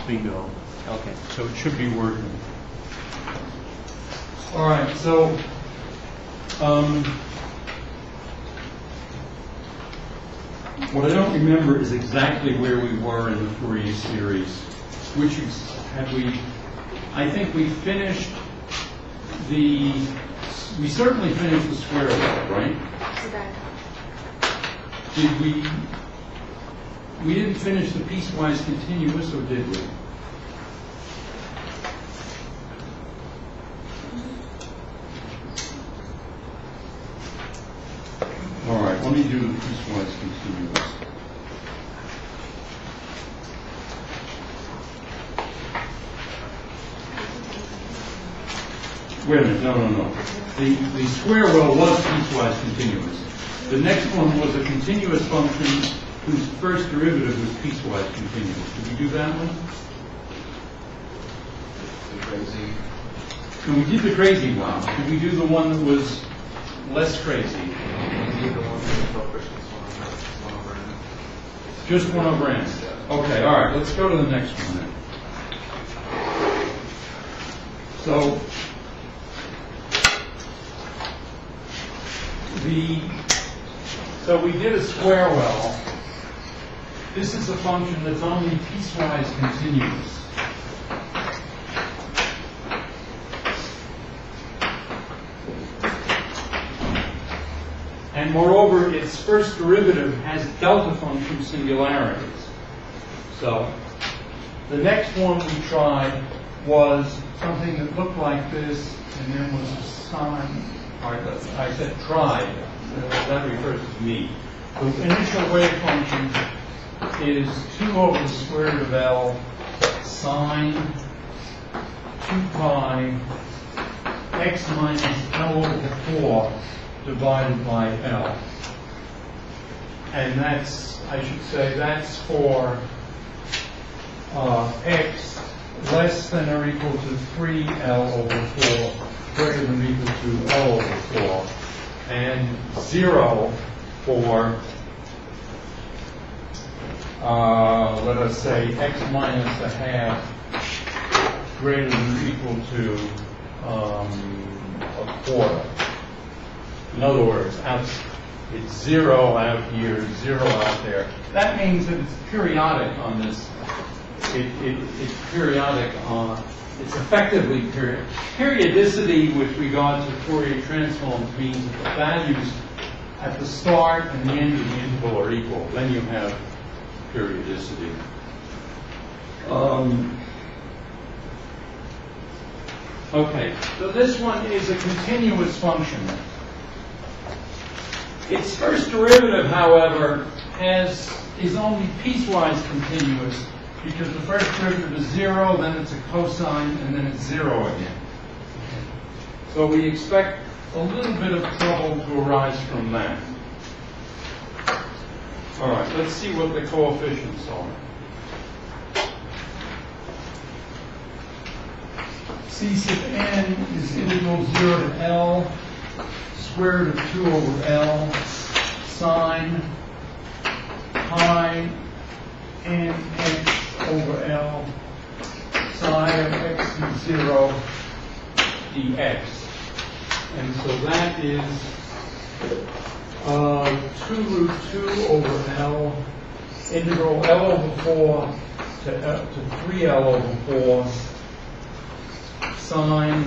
Bingo. Okay. So it should be working. All right, so what I don't remember is exactly where we were in the Fourier series. Which have we? I think we finished we certainly finished the square law, right? Did we? We didn't finish the piecewise continuous, or did we? All right, let me do the piecewise continuous. Wait a minute, no. The square well was piecewise continuous. The next one was a continuous function whose first derivative was piecewise continuous. Did we do that one? The crazy. No, we did the crazy one. Did we do the one that was less crazy? Just 1 over n. Okay, all right, let's go to the next one then. So we did a square well. This is a function that's only piecewise continuous. And moreover, its first derivative has delta function singularities. So the next one we tried was something that looked like this, and then was a sine. I said tried. That refers to me. The initial wave function is 2 over the square root of L sine 2 pi x minus L over 4 divided by L. And that's, I should say, that's for x less than or equal to 3L over 4, greater than or equal to L over 4, and 0 for, let us say, x minus a half greater than or equal to a quarter. In other words, it's 0 out here, 0 out there. That means that it's periodic on this. It's periodic on. It's effectively periodic. Periodicity with regard to Fourier transforms means that the values at the start and the end of the interval are equal. Then you have periodicity. Okay, so this one is a continuous function. Its first derivative, however, is only piecewise continuous because the first derivative is 0, then it's a cosine, and then it's 0 again. So we expect a little bit of trouble to arise from that. All right, let's see what the coefficients are. C sub n is integral 0 to L, square root of 2 over L, sine pi n x over L, psi of x is 0 dx. And so that is 2 root 2 over L, integral L over 4 to 3L over 4, sine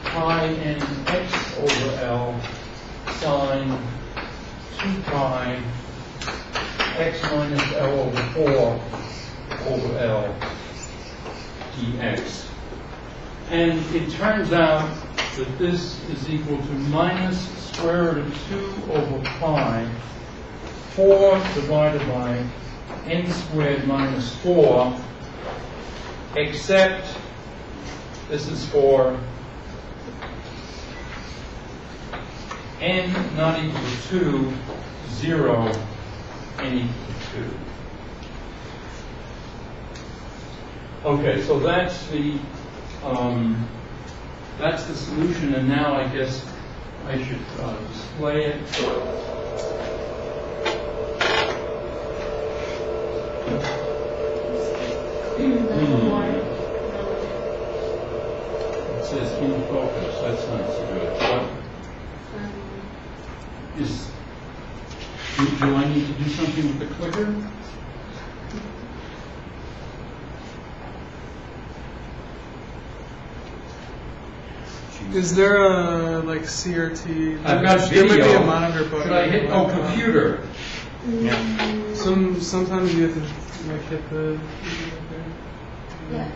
pi n x over L, sine 2 pi x minus L over 4 over L dx. And it turns out that this is equal to minus square root of 2 over pi, 4 divided by n squared minus 4, except this is for n not equal to 2, 0, n equal to 2. Okay, so that's the solution, and now I guess I should display it. It says in focus. That's not so good. Do I need to do something with the clicker? Is there a CRT? I've got There video. might be a monitor button. Should I hit? Oh, computer. Yeah. Sometimes you have to hit the. Yeah.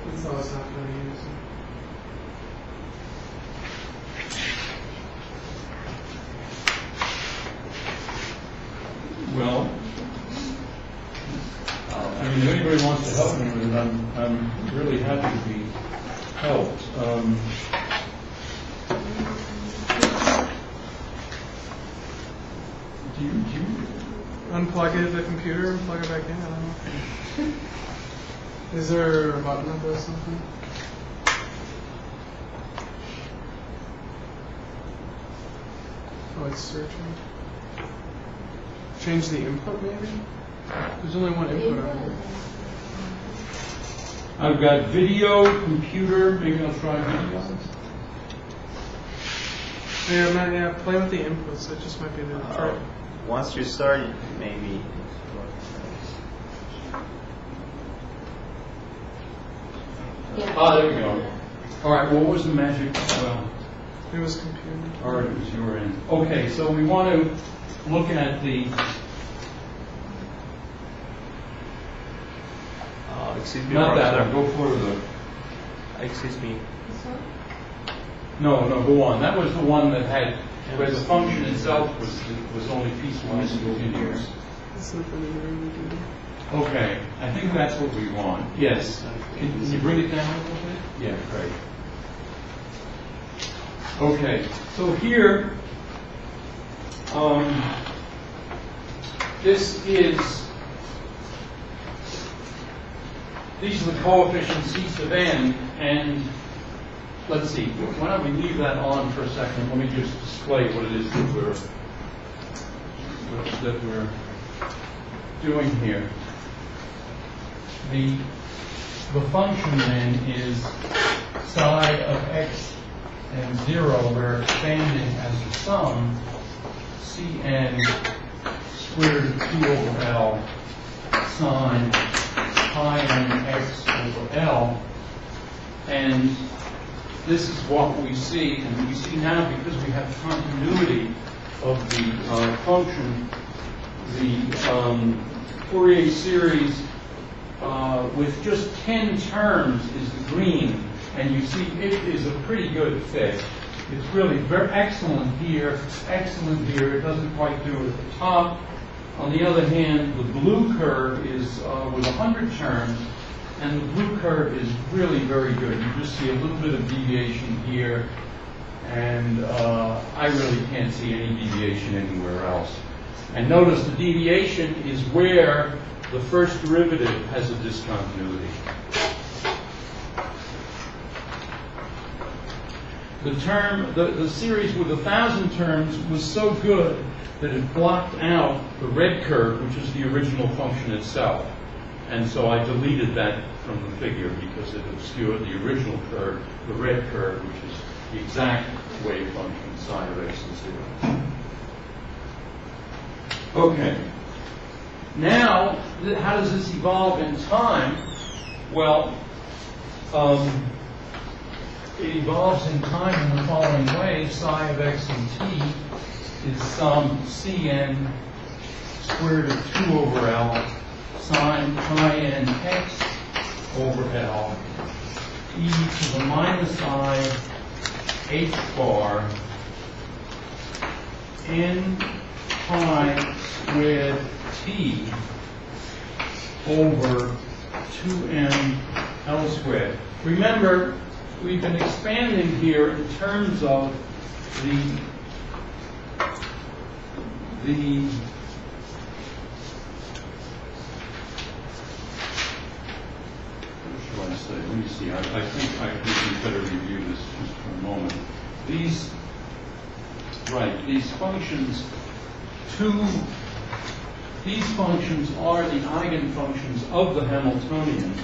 That's all it's not going to use. Well, I mean, if anybody wants to help me with it, I'm really happy to be helped. Do you Unplug it, the computer, and plug it back in. I don't know. Is there a button that does something? Oh, it's searching. Change the input, maybe? There's only one input on it. I've got video, computer. Maybe I'll try video. Yeah, play with the inputs. It just might be the. Once you start, maybe. Ah, there we go. All right. What was the magic? It was computer. All right, it was your end. Okay, so we want to look at the. Excuse me. Not that Professor. one. Go further. Excuse me. No, go on. That was the one that had where the function itself was only piecewise continuous. That's not really very good. Okay, I think that's what we want. Yes. Can you bring it down a little bit? Yeah, great. Okay, so here, these are the coefficients C sub n, and let's see, why don't we leave that on for a second? Let me just display what it is that we're doing here. The function then is psi of x and 0, we're expanding as a sum, Cn square root of 2 over L sine pi n x over L. And this is what we see, and we see now because we have continuity of the function, the Fourier series with just 10 terms is the green, and you see it is a pretty good fit. It's really very excellent here, it doesn't quite do it at the top. On the other hand, the blue curve is with 100 terms, and the blue curve is really very good. You just see a little bit of deviation here, and I really can't see any deviation anywhere else. And notice the deviation is where the first derivative has a discontinuity. The series with 1,000 terms was so good that it blocked out the red curve, which is the original function itself. And so I deleted that from the figure because it obscured the original curve, the red curve, which is the exact wave function psi of x and 0. Okay. Now, how does this evolve in time? Well, it evolves in time in the following way. Psi of x and t is some Cn square root of 2 over L sine pi n x over L e to the minus I h bar n pi squared t over 2m L squared. Remember, we've been expanding here in terms of the what should I say? Let me see. I think we better review this just for a moment. These functions 2 these functions are the eigenfunctions of the Hamiltonian,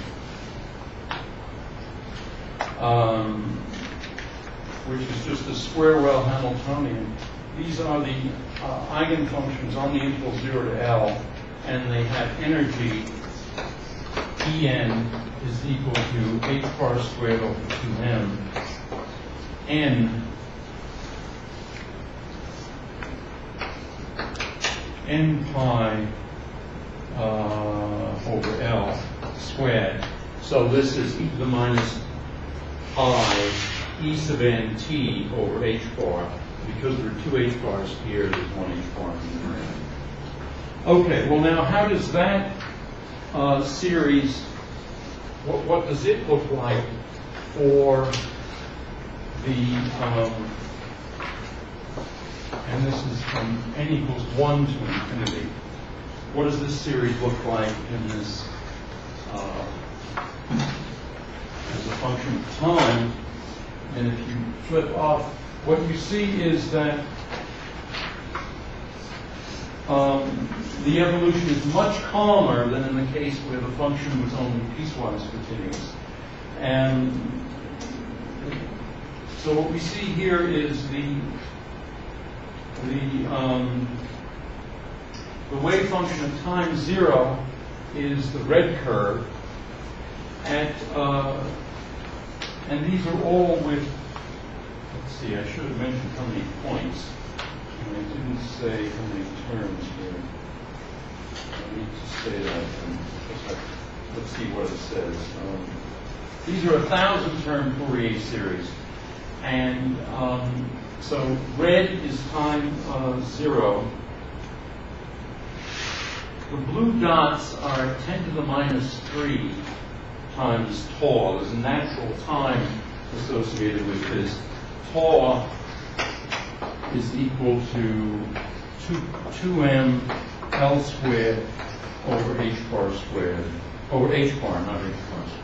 which is just a square-well Hamiltonian. These are the eigenfunctions on the interval 0 to L, and they have energy En is equal to h bar squared over 2m n pi over L squared. So this is e to the minus I e sub n t over h bar. Because there are two h bars here, there's one h bar in there. Okay, well now how does that series, what does it look like for the, and this is from n equals 1 to infinity. What does this series look like in this, as a function of time? And if you flip off, what you see is that the evolution is much calmer than in the case where the function was only piecewise continuous. And so what we see here is the wave function at time 0 is the red curve, and these are all with, let's see, I should have mentioned how many points, and I didn't say how many terms here. I need to say that, let's see what it says. These are 1,000-term Fourier series, and so red is time 0. The blue dots are 10 to the minus 3 times tau. There's a natural time associated with this. Tau is equal to 2m L squared over h bar squared, over h bar, not h bar squared.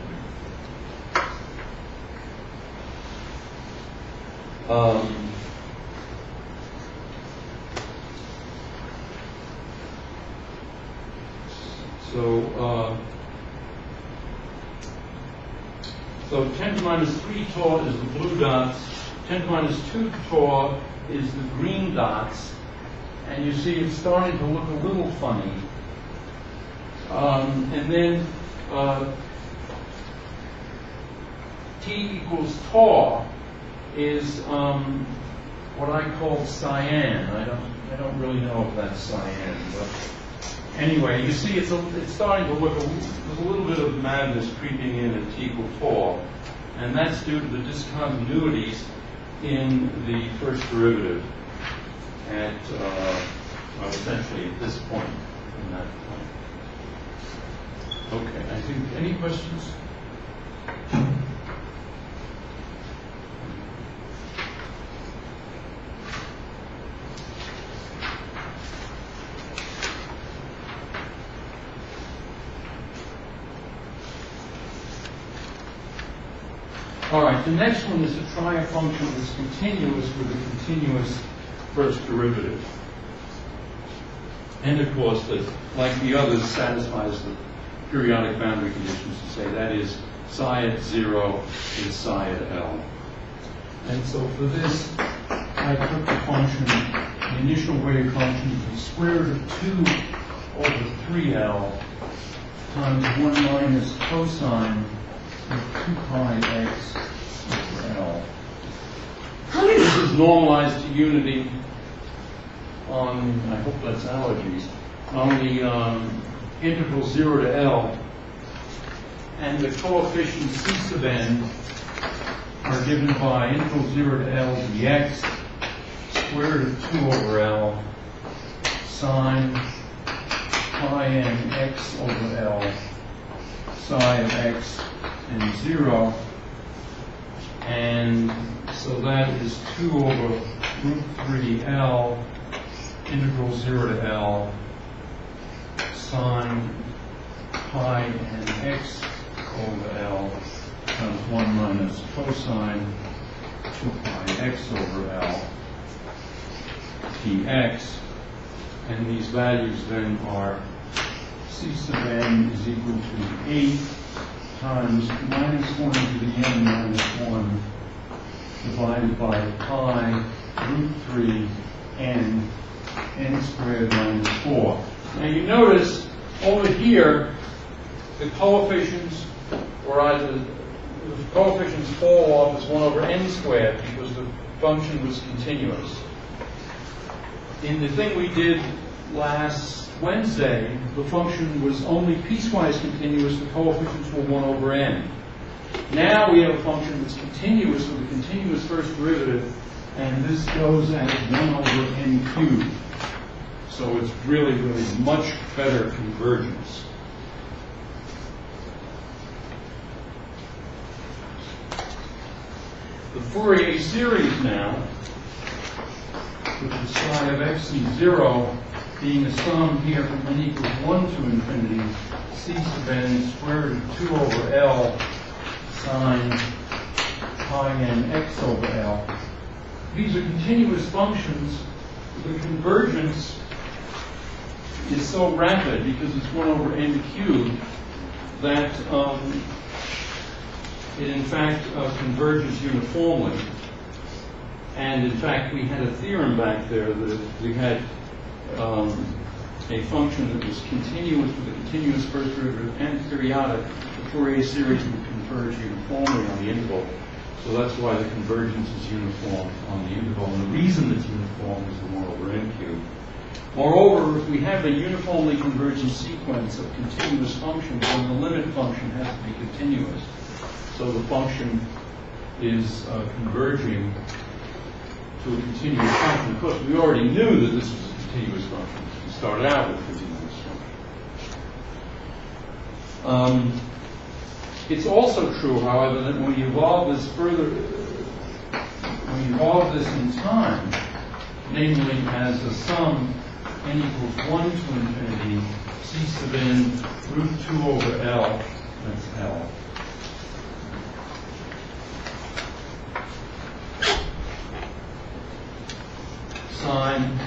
So 10 to the minus 3 tau is the blue dots, 10 to the minus 2 tau is the green dots, and you see it's starting to look a little funny. And then t equals tau is what I call cyan. I don't really know if that's cyan, but anyway, you see it's starting to look there's a little bit of madness creeping in at t equal tau, and that's due to the discontinuities in the first derivative at essentially at this point in that point. Okay, I think any questions? All right, the next one is to try a function that's continuous with a continuous first derivative. And of course, that, like the others, satisfies the periodic boundary conditions to say that is psi at 0 is psi at L. And so for this, I took the function, the initial wave function, to the square root of 2 over 3L times 1 minus cosine of 2 pi x over L. This is normalized to unity on, I hope that's allergies, on the integral 0 to L. And the coefficients c sub n are given by integral 0 to L dx, square root of 2 over L, sine pi n x over L, psi of x and 0, and so that is 2 over root 3L integral 0 to L sine pi n x over L times 1 minus cosine 2 pi x over L dx. and these values then are c sub n is equal to 8 times minus 1 to the n minus 1 divided by pi root 3 n squared minus 4. Now you notice over here the coefficients, or either the coefficients fall off as 1 over n squared because the function was continuous. In the thing we did last Wednesday, the function was only piecewise continuous, the coefficients were 1 over n. Now we have a function that's continuous with a continuous first derivative, and this goes as 1 over n cubed. So it's really, really much better convergence. The Fourier series now, with the psi of x and 0 being a sum here from n equals 1 to infinity, c sub n square root of 2 over L sine pi n x over L. These are continuous functions. The convergence is so rapid because it's 1 over n cubed that it in fact converges uniformly. And in fact, we had a theorem back there that if we had a function that was continuous with a continuous first derivative and periodic, the Fourier series would converge uniformly on the interval. So that's why the convergence is uniform on the interval. And the reason it's uniform is the 1 over n cubed. Moreover, if we have a uniformly convergent sequence of continuous functions, then the limit function has to be continuous. So the function is converging to a continuous function. Of course, we already knew that this was a continuous function. We started out with a continuous function. It's also true, however, that when you evolve this further, when you evolve this in time, namely as a sum n equals 1 to infinity, c sub n root 2 over L, that's L. Sine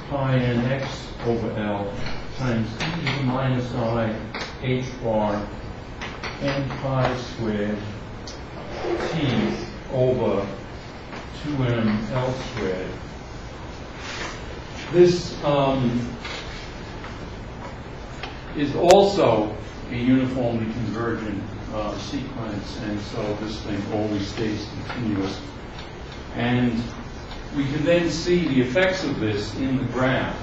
pi n x over L times e to the minus I h bar n pi squared t over 2m L squared. This is also a uniformly convergent sequence, and so this thing always stays continuous. And we can then see the effects of this in the graph,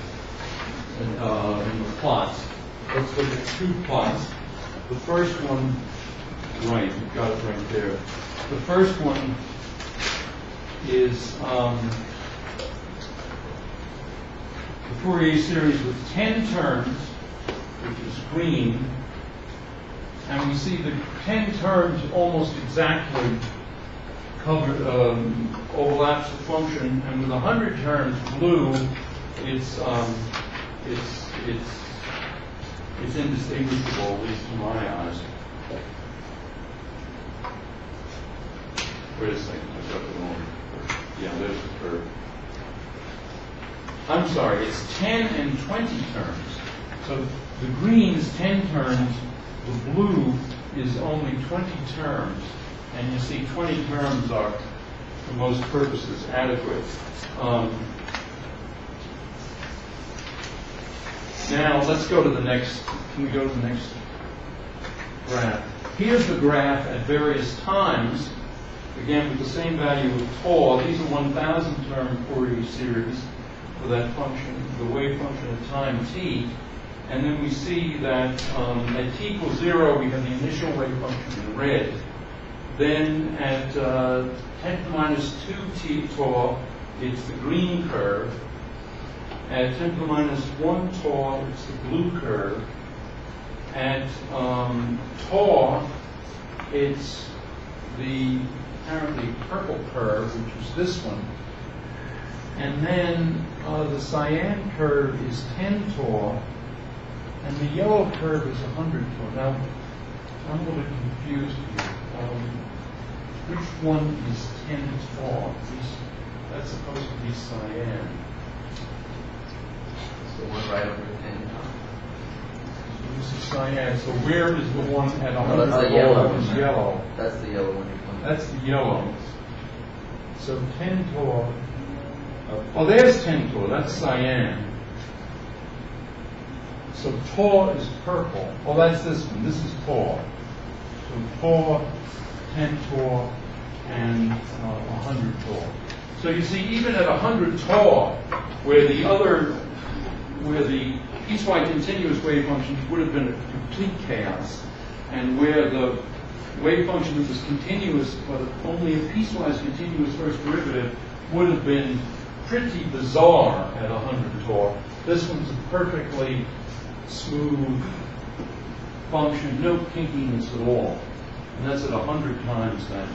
in the plots. Let's look at two plots. The first one, right, we've got it right there. The first one is the Fourier series with 10 terms, which is green, and we see the 10 terms almost exactly overlaps the function, and with 100 terms, blue, it's indistinguishable, at least in my eyes. Wait a second, I've got the wrong curve. Yeah, there's the curve. I'm sorry, it's 10 and 20 terms. So the green is 10 terms, the blue is only 20 terms. And you see 20 terms are, for most purposes, adequate. Now, let's go to the next, can we go to the next graph? Here's the graph at various times, again with the same value of tau. These are 1,000 term Fourier series for that function, the wave function at time t. And then we see that at t equals 0, we have the initial wave function in red. Then at 10 to the minus 2 t tau, it's the green curve. At 10 to the minus 1 tau, it's the blue curve. At tau, it's the apparently purple curve, which is this one. And then the cyan curve is 10 tau, and the yellow curve is 100 tau. Now, I'm a little bit confused here. Which one is 10 tau? That's supposed to be cyan. The one right over the canyon. This is cyan, so where is the one at No, 100 that's the yellow is one. yellow. That's the yellow one you're pointing at. That's the yellow. So 10 tor. Oh, there's 10 tor. That's cyan. So tor is purple. Oh, that's this one. This is tor. So tor, 10 tor, and 100 tor. So you see, even at 100 tor, where the piecewise continuous wave functions would have been a complete chaos, and where the wave function was continuous, but only a piecewise continuous first derivative would have been pretty bizarre at 100 tor. This one's a perfectly smooth function, no kinkiness at all. And that's at 100 times that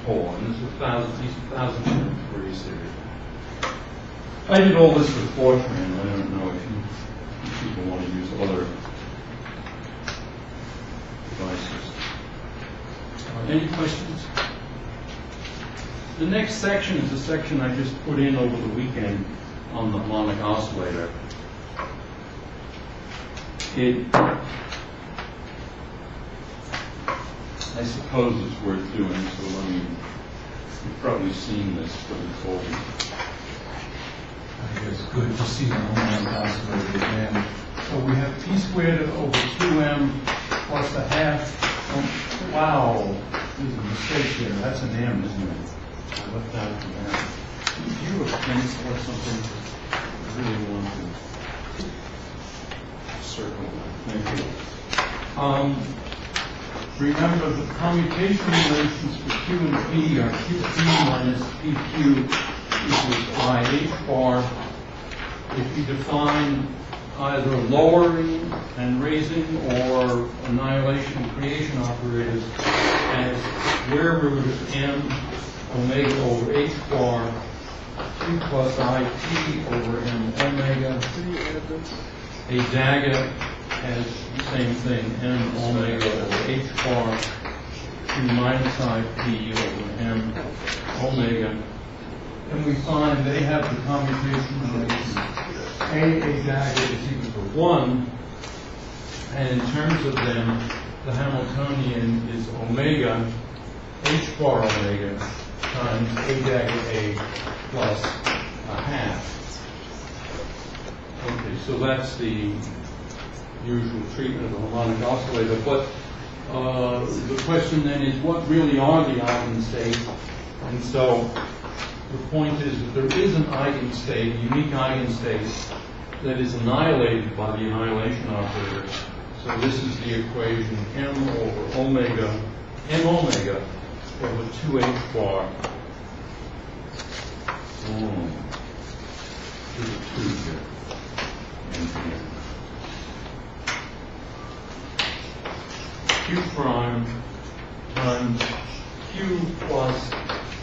tor. And this is 1,003 series. I did all this with Fortran. I don't know if people want to use other devices. Any questions? The next section is a section I just put in over the weekend on the harmonic oscillator. I suppose it's worth doing, so you've probably seen this, but it's all. I guess good to see the harmonic oscillator again. So we have p squared over 2m plus a half. Oh, wow, there's a mistake there. That's an m, isn't it? I left out the m. Do you have a pencil or something? I really want to circle that. Thank you. Remember the commutation relations for Q and P are QP minus PQ equals IH bar. If you define either lowering and raising or annihilation creation operators as square root of m omega over h bar q plus it over m omega, a dagger has the same thing, m omega over h bar q minus it over m omega. And we find they have the commutation relation a dagger is equal to 1, and in terms of them, the Hamiltonian is omega, h bar omega, times a dagger a plus a half. Okay, so that's the usual treatment of the harmonic oscillator. But the question then is, what really are the eigenstates? And so the point is that there is an eigenstate, a unique eigenstate, that is annihilated by the annihilation operator. So this is the equation m over omega, m omega over 2h bar. There's a 2 here. And here. Q prime times Q plus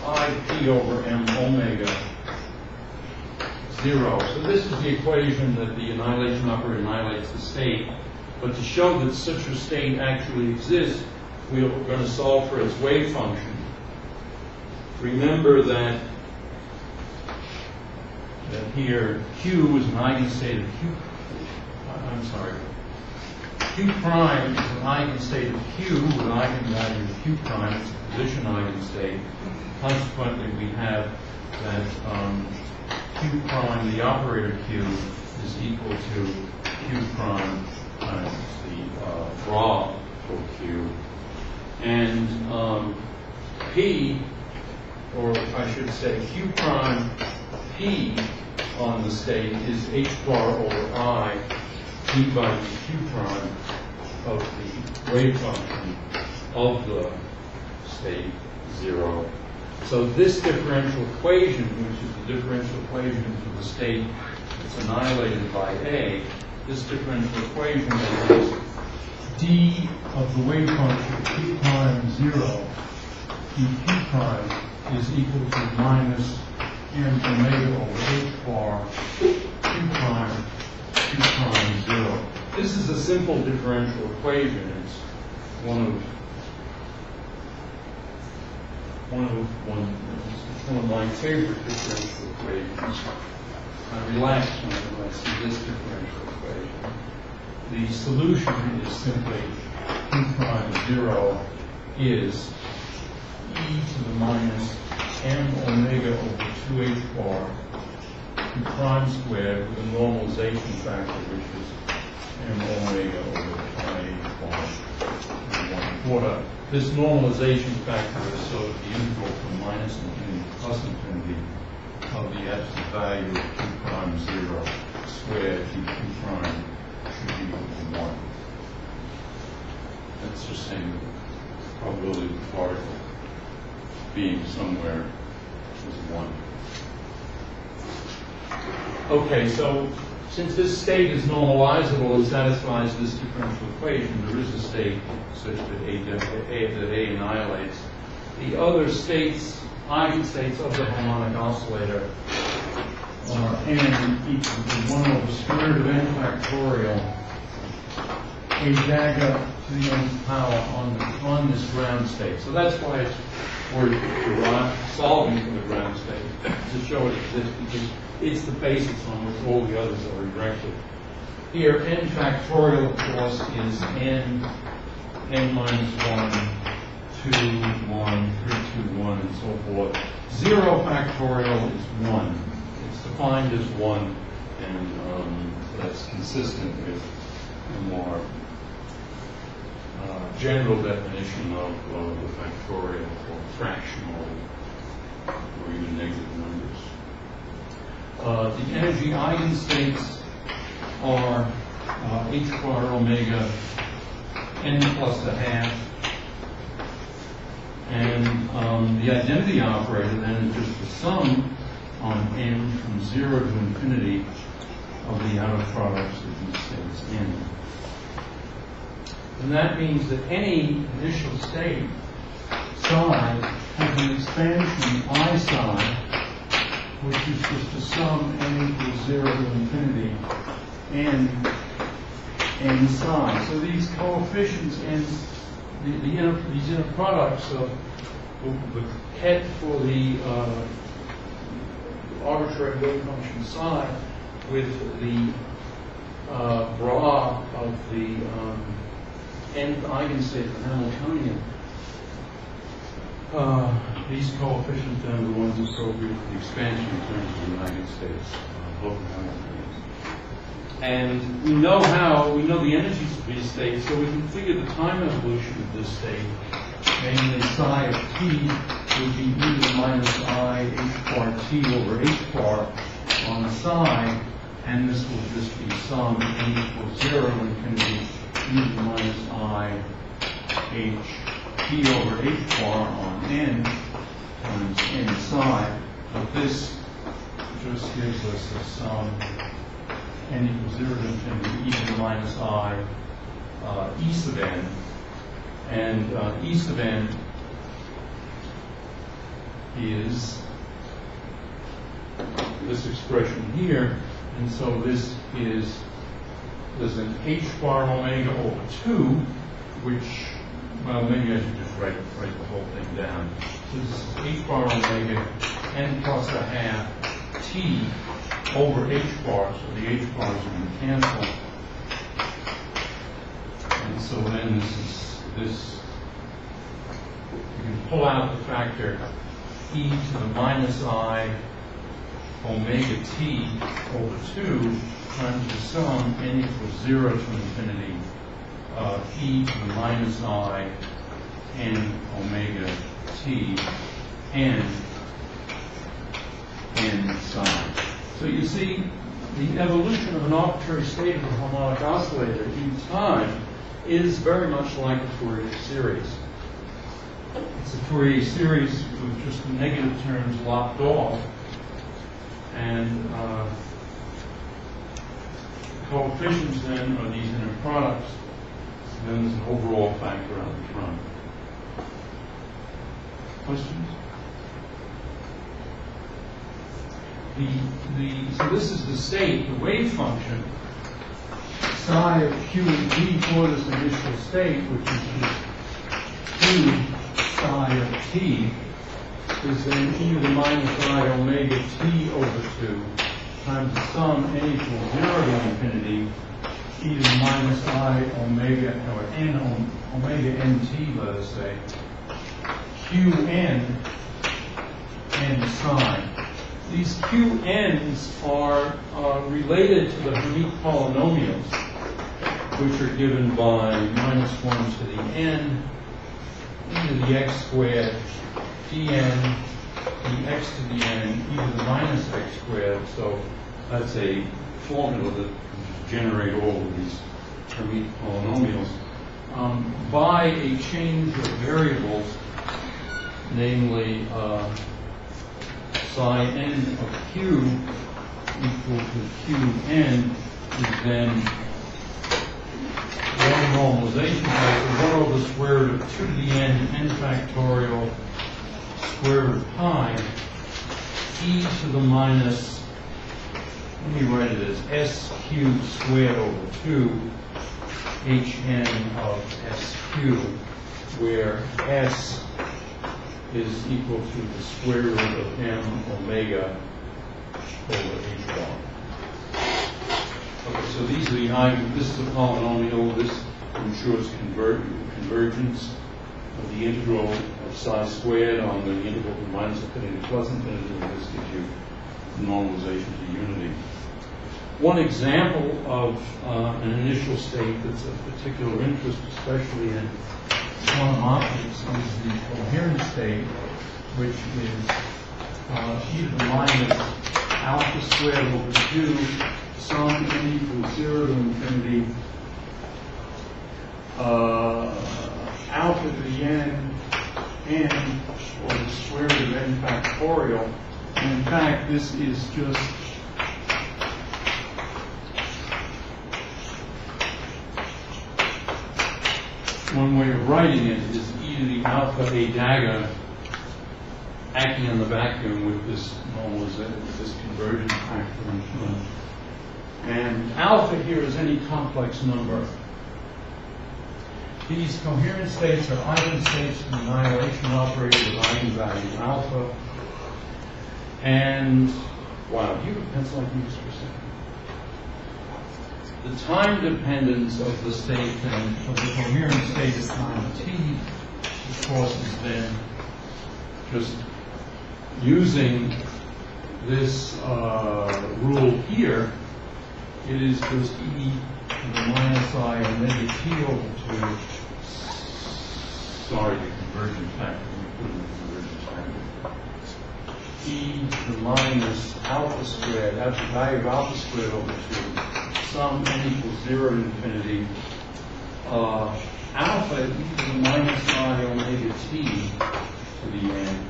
IP over m omega 0. So this is the equation that the annihilation operator annihilates the state. But to show that such a state actually exists, we're going to solve for its wave function. Remember that here Q is an eigenstate of Q. I'm sorry. Q prime is an eigenstate of Q with an eigenvalue of Q prime. It's a position eigenstate. Consequently, we have that Q prime, the operator Q, is equal to Q prime times the draw for Q. And P, or I should say Q prime P on the state is H bar over I d by dq prime of the wave function of the state 0. So this differential equation, which is the differential equation for the state that's annihilated by A, this differential equation is d of the wave function q prime 0 dq prime is equal to minus m omega over h bar q prime 0. This is a simple differential equation. It's one of my favorite differential equations. I relax when I see this differential equation. The solution is simply Q prime 0 is e to the minus m omega over 2h bar Q prime squared with a normalization factor, which is m omega over pi h bar 1/4. This normalization factor is so that the integral from minus infinity to plus infinity of the absolute value of Q prime 0 squared to Q prime should be equal to 1. That's just saying the probability of the particle being somewhere is 1. Okay, so since this state is normalizable and satisfies this differential equation, there is a state such that A annihilates. The other states, eigenstates of the harmonic oscillator are n equal to 1 over square root of n factorial a dagger to the nth power on this ground state. So that's why it's worth solving for the ground state, to show it exists, because it's the basis on which all the others are erected. Here, n factorial, of course, is n minus 1, 2, 1, 3, 2, 1, and so forth. 0 factorial is 1. It's defined as 1, and that's consistent with the more general definition of the factorial for fractional or even negative numbers. The energy eigenstates are h bar omega n plus a half, and the identity operator then is just the sum on n from 0 to infinity of the outer products of these states n. And that means that any initial state psi has an expansion I psi, which is just a sum n equals 0 to infinity n psi. So these coefficients and these inner products of the ket for the arbitrary wave function psi with the bra of the nth eigenstate of the Hamiltonian. These coefficients then are the ones appropriate for the expansion in terms of the eigenstates, both Hamiltonians. And we know the energies of these states, so we can figure the time evolution of this state, namely psi of t would be e to the minus I h bar t over h bar on psi, and this will just be sum n equals 0 infinity e to the minus I h t over h bar on n times n psi. But this just gives us a sum n equals 0 to infinity e to the minus I e sub n, and e sub n is this expression here, and so this is there's an h bar omega over 2, which, well, maybe I should just write the whole thing down. So this is h bar omega n plus a half t over h bar, so the h bars are going to cancel. And so then this you can pull out the factor e to the minus I omega t over 2 times the sum n equals 0 to infinity e to the minus I n omega t n psi. So you see, the evolution of an arbitrary state of a harmonic oscillator in time is very much like a Fourier series. It's a Fourier series with just the negative terms lopped off, and coefficients then are these inner products. Then there's an overall factor out in front. Questions? So this is the state, the wave function, psi of q and d for this initial state, which is just 2 psi of t, is then e to the minus I omega t over 2 times the sum n equals 0 to infinity, e to the minus I omega, or n omega nt, let us say, qn and sine. These qn's are related to the Hermite polynomials, which are given by minus 1 to the n, e to the x squared, dn, dx to the n, e to the minus x squared. So that's a formula that generate all of these Hermite polynomials by a change of variables, namely psi n of q equal to qn is then one normalization factor, 1 over the square root of 2 to the n factorial square root of pi e to the minus, let me write it as s cubed squared over 2 hn of sq, where s is equal to the square root of m omega over h1. Okay, so these are the items. This is a polynomial. This ensures convergence of the integral of psi squared on the integral from minus infinity to plus infinity, and this gives you normalization to unity. One example of an initial state that's of particular interest, especially in quantum optics, is the coherent state, which is e to the minus alpha squared over 2 sum n equals 0 to infinity alpha to the n or the square root of n factorial. And in fact, this is just one way of writing it is e to the alpha a dagger acting on the vacuum with this normalization, with this convergence factor in front. And alpha here is any complex number. These coherent states are eigenstates of the annihilation operator with eigenvalue alpha. And, wow, do you have a pencil I can use for a second? The time dependence of the state then, of the coherent state at time t, of course, is then just using this rule here. It is just e to the minus I omega t over 2. Sorry, the convergence factor. Let me put it in the convergence factor. E to the minus alpha squared, that's the value of alpha squared over 2. Sum n equals 0 to infinity. Alpha e to the minus I omega t to the n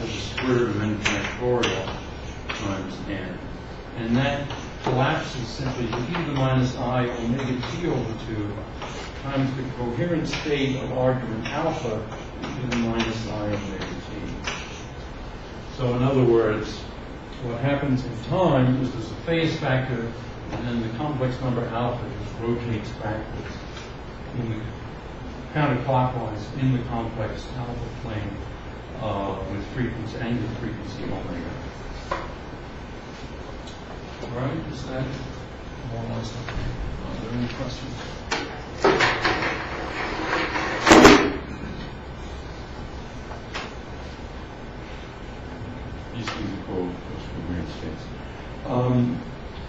as the square root of n factorial times n. And that collapses simply to e to the minus I omega t over 2 times the coherent state of argument alpha e to the minus I omega t. So in other words, what happens in time is there's a phase factor, and then the complex number alpha just rotates backwards counterclockwise in the complex alpha plane with frequency, angular frequency omega. All right, is that more or less okay? Are there any questions? These things are called coherent states.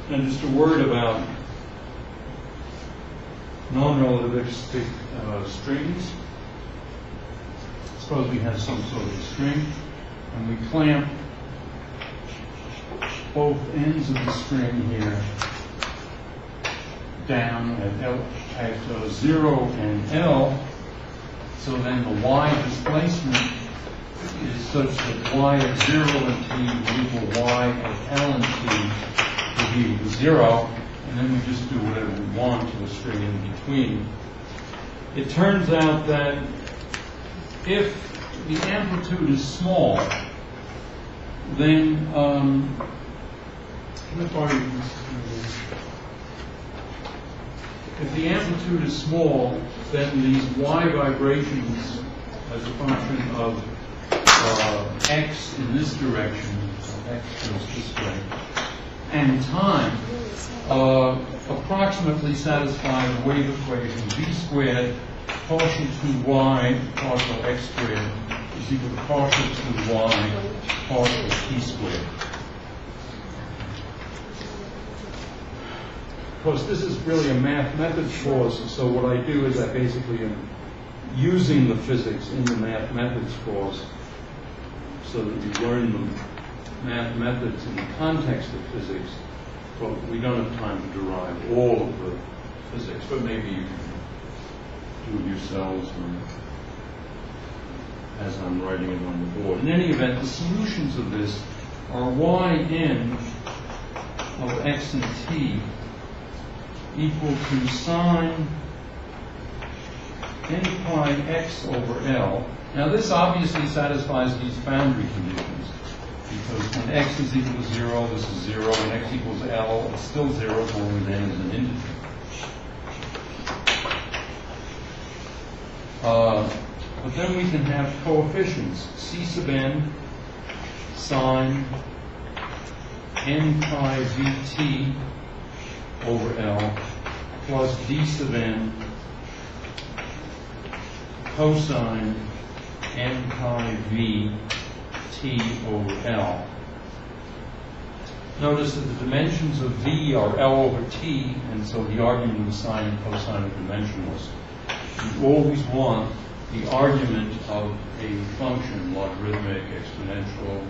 And just a word about non-relativistic strings. Suppose we have some sort of string, and we clamp both ends of the string here down at 0 and L. So then the y displacement is such that y at 0 and t will equal y at L and t will be equal to 0, and then we just do whatever we want to a string in between. It turns out that if the amplitude is small, then if the amplitude is small, then these y vibrations as a function of x in this direction, so x goes this way, and time approximately satisfy the wave equation v squared partial 2y partial x squared is equal to partial 2y partial t squared. Of course, this is really a math methods course, so what I do is I basically am using the physics in the math methods course so that you learn the math methods in the context of physics, but we don't have time to derive all of the physics, but maybe you can do it yourselves as I'm writing it on the board. In any event, the solutions of this are yn of x and t equal to sine n pi x over L. Now this obviously satisfies these boundary conditions, because when x is equal to 0, this is 0, and x equals L, it's still 0 as long as n is an integer. But then we can have coefficients, c sub n sine n pi vt over L plus d sub n cosine n pi v t over L. Notice that the dimensions of v are L over t, and so the argument of the sine and cosine are dimensionless. You always want the argument of a function, logarithmic, exponential,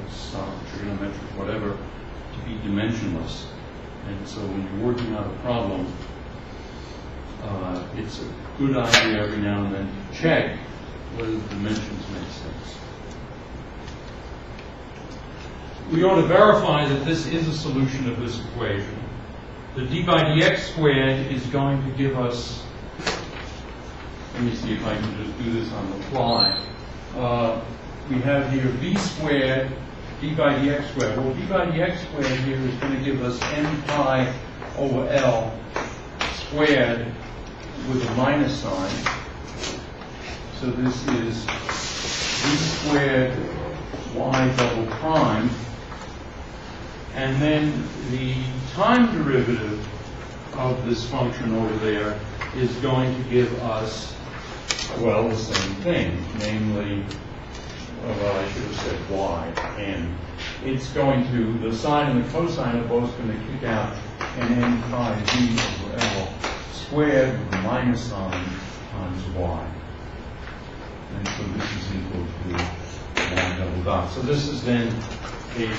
trigonometric, whatever, to be dimensionless. And so when you're working out a problem, it's a good idea every now and then to check whether the dimensions make sense. We ought to verify that this is a solution of this equation. The d by dx squared is going to give us, let me see if I can just do this on the fly. We have here v squared d by dx squared. Well, d by dx squared here is going to give us n pi over L squared with a minus sign. So this is v squared y double prime. And then the time derivative of this function over there is going to give us, well, the same thing, namely, well, I should have said y, and it's going to, the sine and the cosine are both going to kick out an n pi v over L squared with a minus sign times y. And so this is equal to y double dot. So this is then a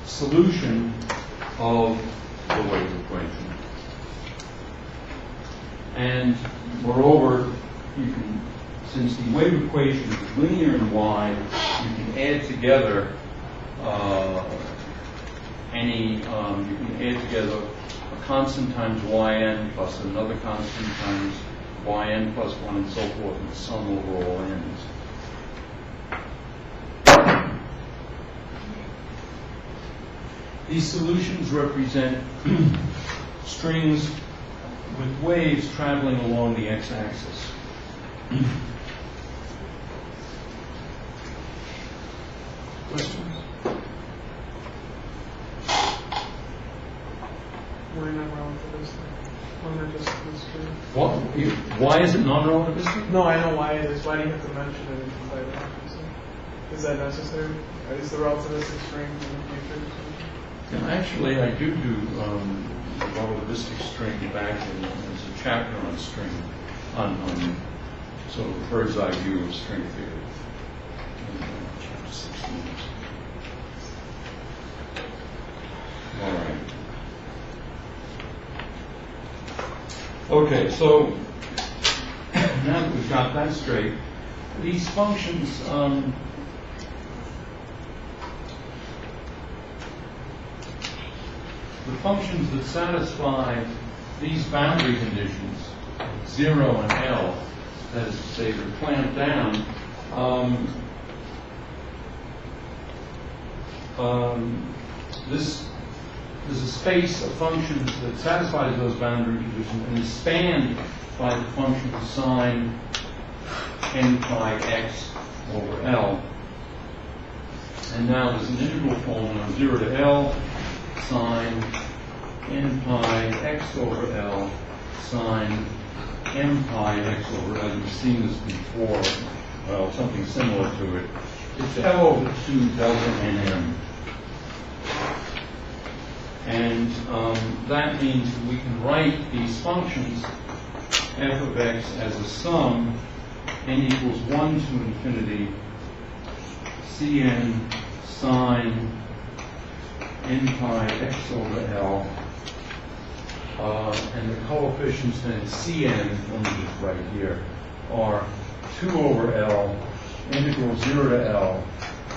solution of the wave equation. And moreover, you can, since the wave equation is linear in y, you can add together you can add together a constant times yn plus another constant times yn plus 1 and so forth, and sum over all n's. These solutions represent strings with waves traveling along the x-axis. Questions? Why not relativistic? Why not just this string? What? Why is it non-relativistic? No, I know why it is. Why do you have to mention it in the title? Is that necessary? Is the relativistic string in the future? Yeah, actually, I do relativistic string back in there's a chapter on string, on sort of bird's eye view of string theory. Chapter 16. All right. Okay, so now that we've got that straight, these functions, the functions that satisfy these boundary conditions, 0 and L, that is to say they're clamped down, there's a space of functions that satisfies those boundary conditions and is spanned by the function sine n pi x over L. And now there's an integral form of 0 to L sine n pi x over L sine m pi x over L. You've seen this before, well, something similar to it. It's L over 2 delta nm. And that means we can write these functions f of x as a sum n equals 1 to infinity cn sine n pi x over L, and the coefficients then Cn, let me just write here, are 2 over L, integral 0 to L,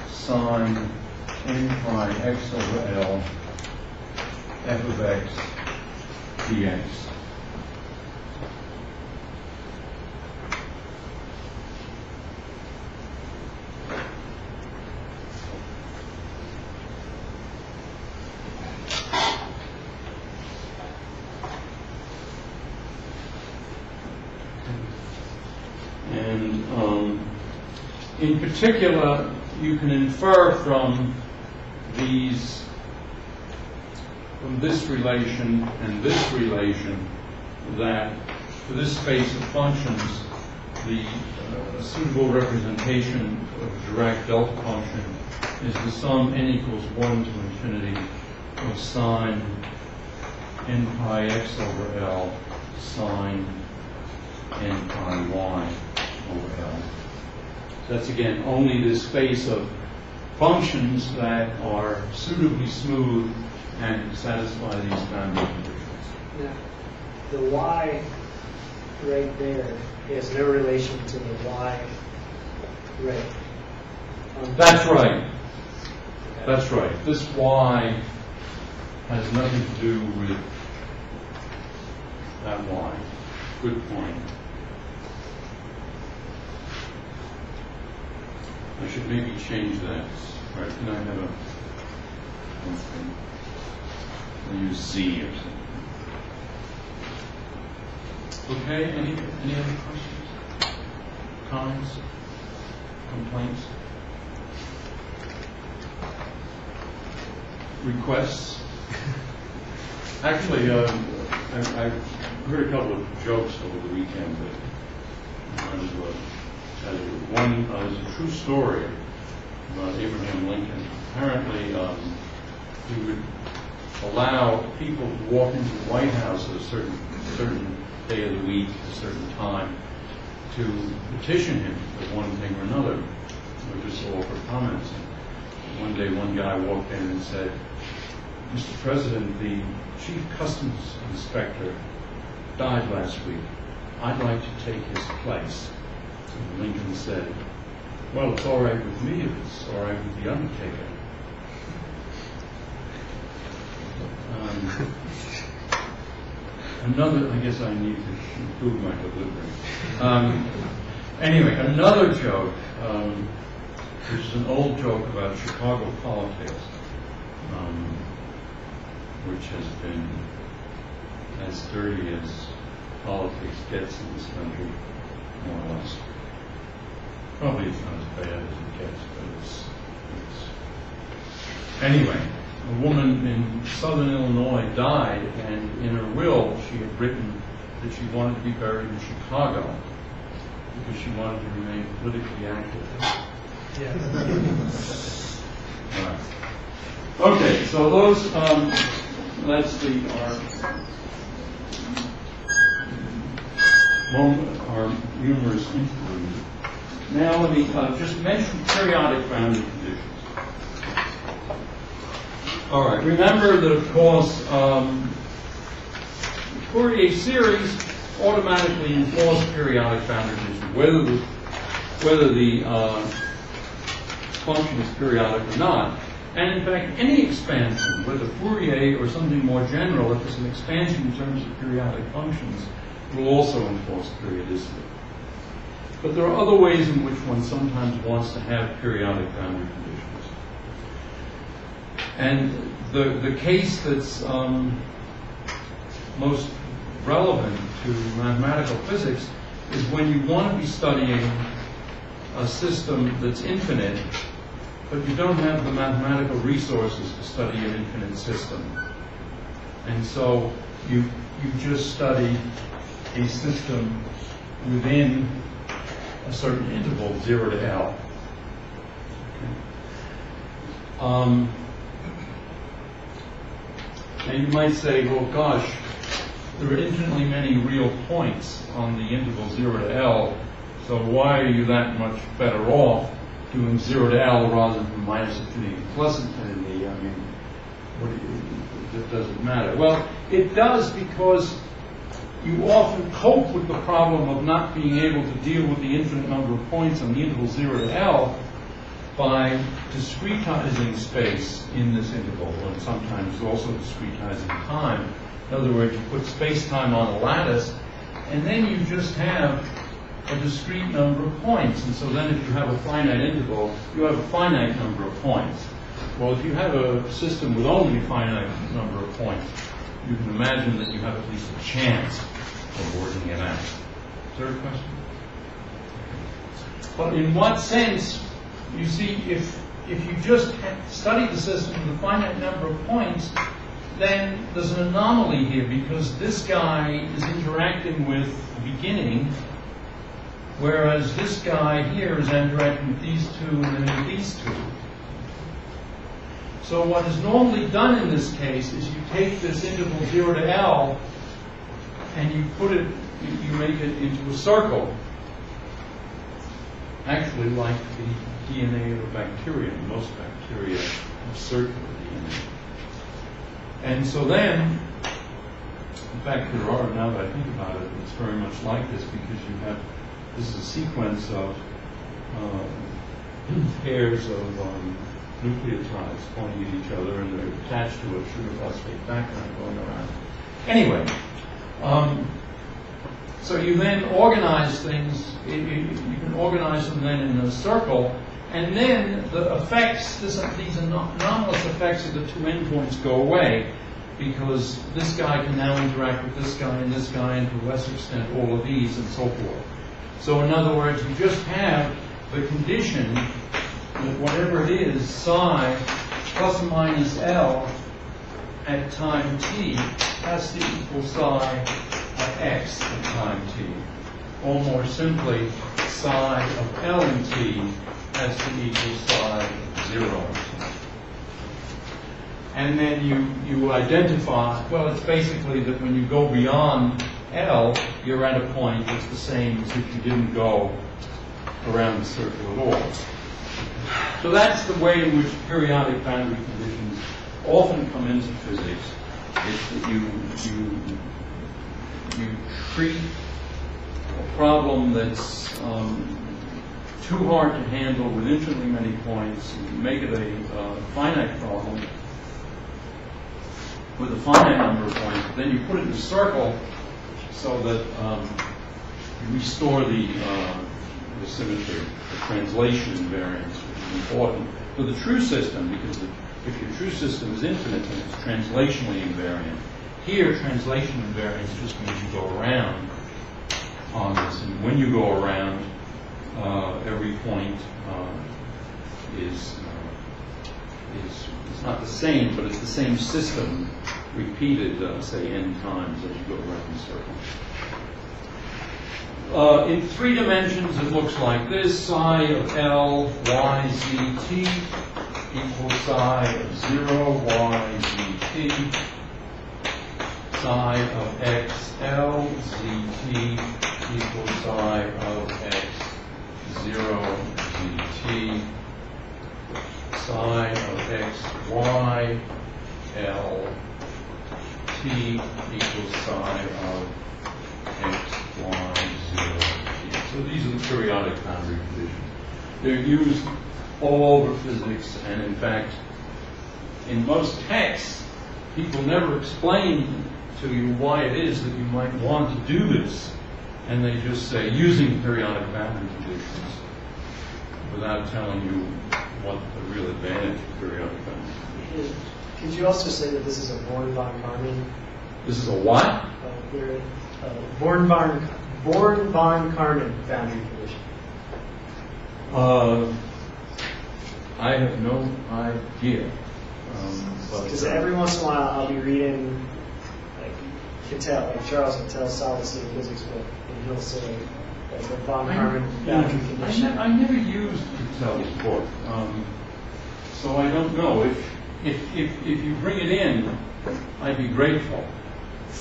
sine n pi x over L, f of x dx. And in particular, you can infer from this relation and this relation that for this space of functions, the suitable representation of a direct delta function is the sum n equals 1 to infinity of sine n pi x over L sine n pi y over L. So that's again only this space of functions that are suitably smooth and satisfy these boundary conditions. Now, the y right there has no relation to the y right. That's right. That's right. This y has nothing to do with that y. Good point. I should maybe change that. All right, can I have okay. I'll use Z or something. Okay, any other questions? Comments? Complaints? Requests? Actually, I heard a couple of jokes over the weekend that I wanted to tell you. One is a true story about Abraham Lincoln. Apparently, he would allow people to walk into the White House at a certain day of the week, at a certain time, to petition him for one thing or another, or just offer comments. And one day, one guy walked in and said, "Mr. President, the Chief Customs Inspector died last week. I'd like to take his place." And Lincoln said, "Well, it's all right with me if it's all right with the Undertaker." Another, I guess I need to improve my delivery. Anyway, another joke, which is an old joke about Chicago politics, which has been as dirty as politics gets in this country, more or less. Probably it's not as bad as it gets, but it's anyway. A woman in southern Illinois died, and in her will she had written that she wanted to be buried in Chicago because she wanted to remain politically active. Yes. Right. Okay, so those, that's our humorous interlude. Now let me just mention periodic boundary conditions. All right, remember that, of course, Fourier series automatically enforce periodic boundary conditions, whether the function is periodic or not. And in fact, any expansion, whether Fourier or something more general, if it's an expansion in terms of periodic functions, will also enforce periodicity. But there are other ways in which one sometimes wants to have periodic boundary conditions. And the case that's most relevant to mathematical physics is when you want to be studying a system that's infinite, but you don't have the mathematical resources to study an infinite system. And so you just study a system within a certain interval, 0 to L. Okay. And you might say, well, gosh, there are infinitely many real points on the interval 0 to L, so why are you that much better off doing 0 to L rather than minus infinity to plus infinity? I mean, it doesn't matter. Well, it does, because you often cope with the problem of not being able to deal with the infinite number of points on the interval 0 to L by discretizing space in this interval, and sometimes also discretizing time. In other words, you put space-time on a lattice, and then you just have a discrete number of points. And so then if you have a finite interval, you have a finite number of points. Well, if you have a system with only a finite number of points, you can imagine that you have at least a chance of working it out. Third question? But in what sense, you see, if you just study the system with a finite number of points, then there's an anomaly here, because this guy is interacting with the beginning, whereas this guy here is interacting with these two and then with these two. So what is normally done in this case is you take this interval 0 to L and you put it, you make it into a circle. Actually, like the DNA of a bacterium. Most bacteria have circular DNA. And so then, in fact, there are, now that I think about it, it's very much like this, because you have, this is a sequence of pairs of nucleotides pointing at each other, and they're attached to a sugar phosphate background going around. Anyway, so you then organize things, you can organize them then in a circle, and then the effects, these anomalous effects of the two endpoints go away, because this guy can now interact with this guy, and to a lesser extent all of these, and so forth. So in other words, you just have the condition that whatever it is, psi plus or minus L at time t has to equal psi at x at time t. Or more simply, psi of L in t has to equal psi 0. And then you identify, well, it's basically that when you go beyond L, you're at a point that's the same as if you didn't go around the circle at all. So that's the way in which periodic boundary conditions often come into physics. It's that you treat a problem that's too hard to handle with infinitely many points, you make it a finite problem with a finite number of points, but then you put it in a circle so that you restore the symmetry, the translation invariance, which is important for the true system, because if your true system is infinite, then it's translationally invariant. Here, translation invariance just means you go around on this, and when you go around, every point is it's not the same, but it's the same system repeated, say, n times as you go around the circle. In 3 dimensions, it looks like this: psi of L, y, z, t equals psi of 0, y, z, t. Psi of x, L, z, t equals psi of x, 0, z, t. Psi of x, y, L, t equals psi of x, y, 0, t. So these are the periodic boundary conditions. They're used all over physics, and in fact, in most texts, people never explain to you why it is that you might want to do this, and they just say, using periodic boundary conditions, without telling you what the real advantage of periodic boundary conditions is. Could you also say that this is a Born-von Karman? This is a what? Born-von Karman boundary condition. I have no idea. But, Because every once in a while I'll be reading, like Cattell, like Charles Cattell's solid state physics book, and he'll say like the von Karman boundary condition. I never used Cattell's book, so I don't know. If you bring it in, I'd be grateful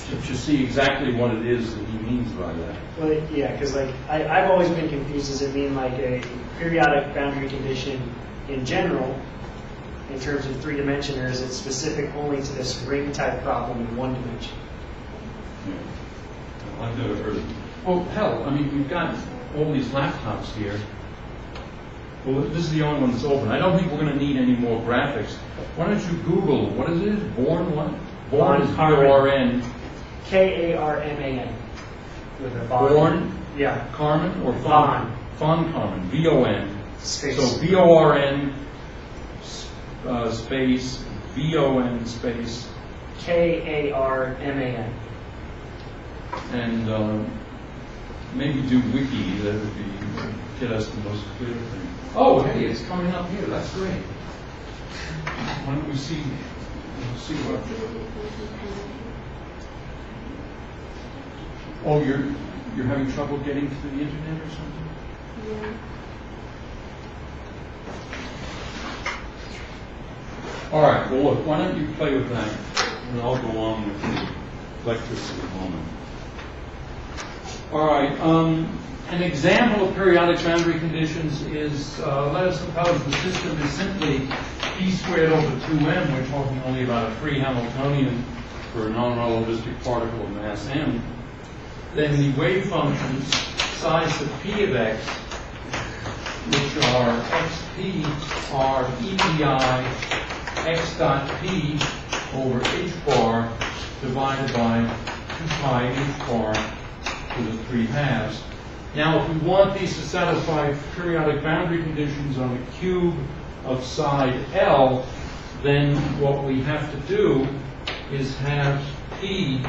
to see exactly what it is that he means by that. Well, yeah, because like I've always been confused. Does it mean like a periodic boundary condition in general, in terms of 3 dimension, or is it specific only to this ring type problem in 1 dimension? Yeah. I've never heard of it. Well, hell, I mean, we've got all these laptops here. Well, this is the only one that's open. I don't think we're going to need any more graphics. Why don't you Google, what is it? Born what? Born is B-O-R-N. Karman. With a von. Born? Yeah. Karman or Von. Von Karman. V-O-N. Space. So B-O-R-N space V-O-N space. Karman. And maybe do wiki. That would be get us the most clear thing. Oh, hey, it's coming up here. That's great. Why don't we see what? Oh, you're having trouble getting to the internet or something? Yeah. All right. Well, look. Why don't you play with that, and I'll go on with the lectures in a moment. All right. An example of periodic boundary conditions is, let us suppose the system is simply p squared over 2m. We're talking only about a free Hamiltonian for a non-relativistic particle of mass m. Then the wave functions size of p of x, which are xp, are EPI x dot p over h bar divided by 2 pi h bar to the 3/2. Now, if we want these to satisfy periodic boundary conditions on the cube of side L, then what we have to do is have P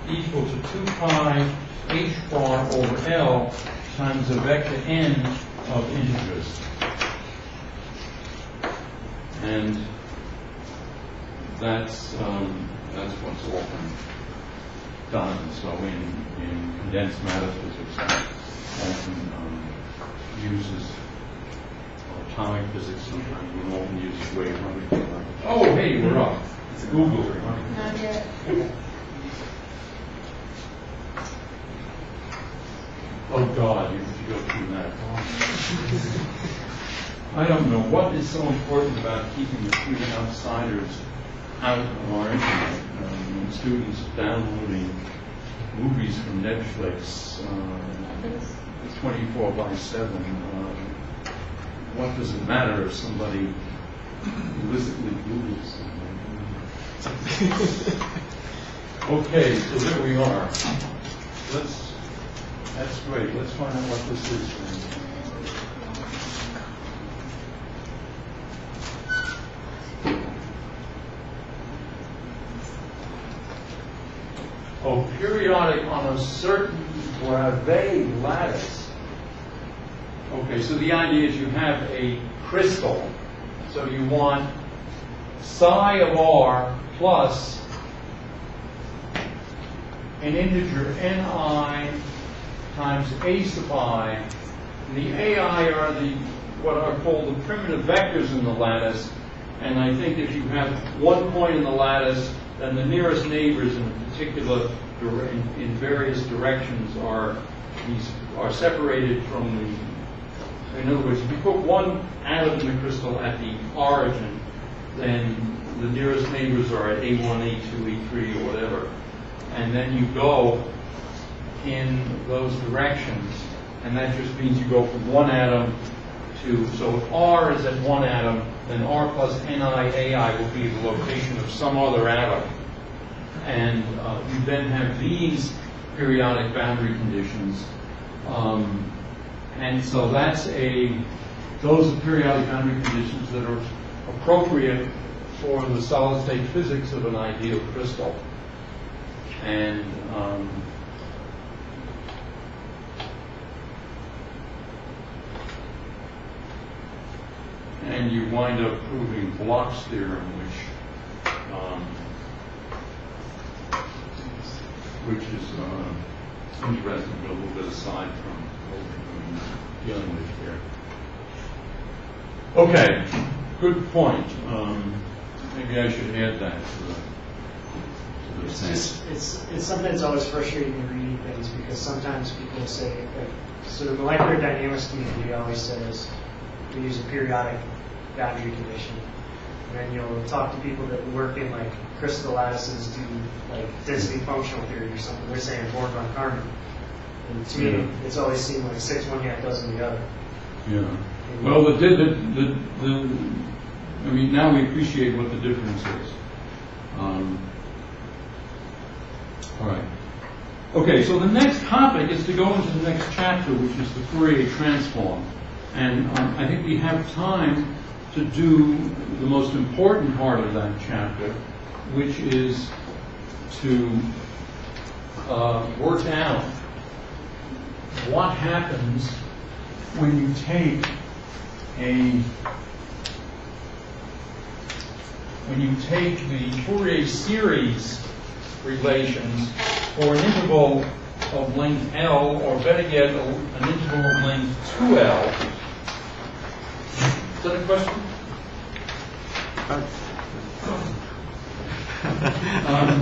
equal to 2 pi h bar over L times a vector n of integers. And that's what's often done. So in condensed matter physics, that often uses atomic physics. Sometimes we often use wave function. Oh, hey, we're up. It's Google. Not yet. Oh God, you have to go through that. I don't know what is so important about keeping the student outsiders out of our internet. When students downloading movies from Netflix 24/7. What does it matter if somebody illicitly Googles something? Okay, so there we are. That's great. Let's find out what this is then. Oh, periodic on a certain Bravais lattice. Okay, so the idea is you have a crystal. So you want psi of r plus an integer ni times a sub I. And the ai are what are called the primitive vectors in the lattice. And I think if you have one point in the lattice, then the nearest neighbors in a particular in various directions are separated from the. In other words, if you put one atom in the crystal at the origin, then the nearest neighbors are at A1, A2, A3, or whatever, and then you go in those directions, and that just means you go from one atom to. So if R is at one atom, then R plus NiAi will be the location of some other atom. And you then have these periodic boundary conditions. And so those are periodic boundary conditions that are appropriate for the solid state physics of an ideal crystal. And and you wind up proving Bloch's theorem, which is interesting, but a little bit aside from what we're dealing with here. Okay, good point. Maybe I should add that to the sense. It's something that's always frustrating in reading things, because sometimes people say, like, so the molecular dynamics community always says we use a periodic boundary condition. And then you'll talk to people that work in like crystal lattices, do like density functional theory or something. They're saying Born-Von Karman. And to me, it's always seemed like 6 one half dozen the other. Yeah. Well, I mean, now we appreciate what the difference is. All right. Okay, so the next topic is to go into the next chapter, which is the Fourier transform. And I think we have time to do the most important part of that chapter, which is to work out what happens when you take the Fourier series relations for an interval of length L, or better yet, an interval of length 2L. Is that a question?